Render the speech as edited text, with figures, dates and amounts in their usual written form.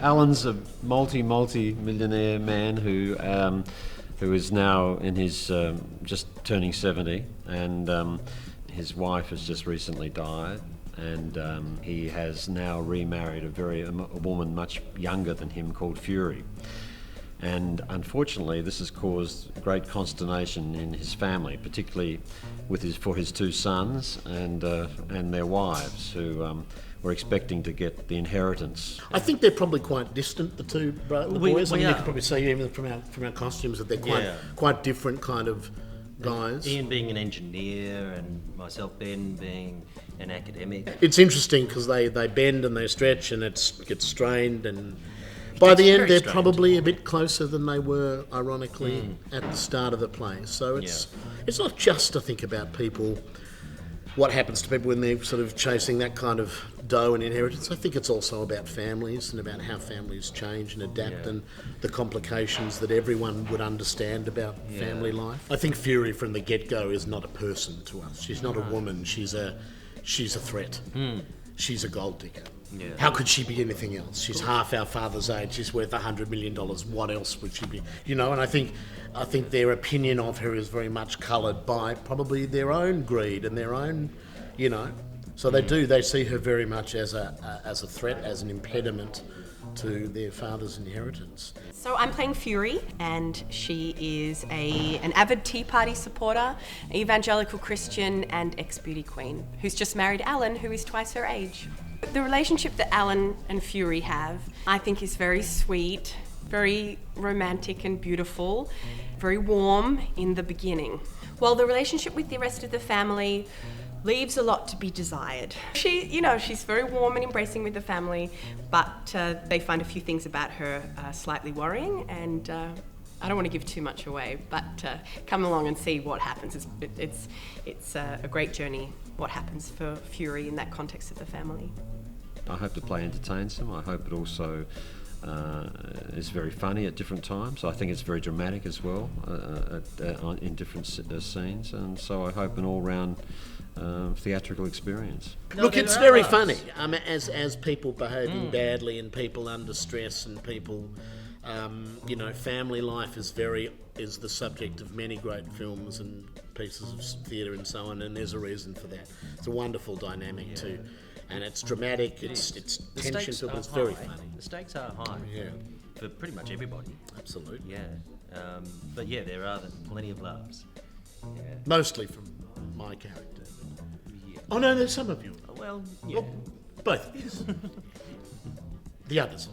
Alan's a multi-millionaire man who is now in his just turning 70, and his wife has just recently died, and he has now remarried a woman much younger than him called Fury. And unfortunately, this has caused great consternation in his family, particularly for his two sons and their wives, who were expecting to get the inheritance. I think they're probably quite distant, the two boys. I mean, you can probably see even from our costumes that they're quite different kind of guys. Ian being an engineer and myself, Ben, being an academic. It's interesting because they bend and they stretch and it gets strained, and by the end they're probably a bit closer than they were, ironically, at the start of the play. So it's not just to think about people, what happens to people when they're sort of chasing that kind of dough and inheritance. I think it's also about families and about how families change and adapt and the complications that everyone would understand about family life. I think Fury from the get-go is not a person to us. She's not a woman. She's a threat. She's a gold digger. Yeah. How could she be anything else? She's half our father's age. She's worth $100 million. What else would she be? And I think their opinion of her is very much coloured by probably their own greed and their own, So they see her very much as a threat, as an impediment to their father's inheritance. So I'm playing Fury, and she is an avid Tea Party supporter, evangelical Christian, and ex-beauty queen, who's just married Alan, who is twice her age. The relationship that Alan and Fury have, I think, is very sweet, very romantic and beautiful, very warm in the beginning. While the relationship with the rest of the family leaves a lot to be desired. She's very warm and embracing with the family, but they find a few things about her slightly worrying, and I don't want to give too much away, but come along and see what happens. It's a great journey, what happens for Fury in that context of the family. I hope the play entertains them. I hope it also is very funny at different times. I think it's very dramatic as well in different scenes, and so I hope an all-round theatrical experience. Look, it's very funny. As people behaving badly and people under stress and people, family life is the subject of many great films and pieces of theatre and so on, and there's a reason for that. It's a wonderful dynamic too, and it's dramatic. It's tension filled. It's very funny. The stakes are high. Yeah. For pretty much everybody. Absolutely. Yeah. But there are plenty of laughs. Yeah. Mostly from my character. Oh no, there's some of you. Well, yeah. Well, both of you. The others.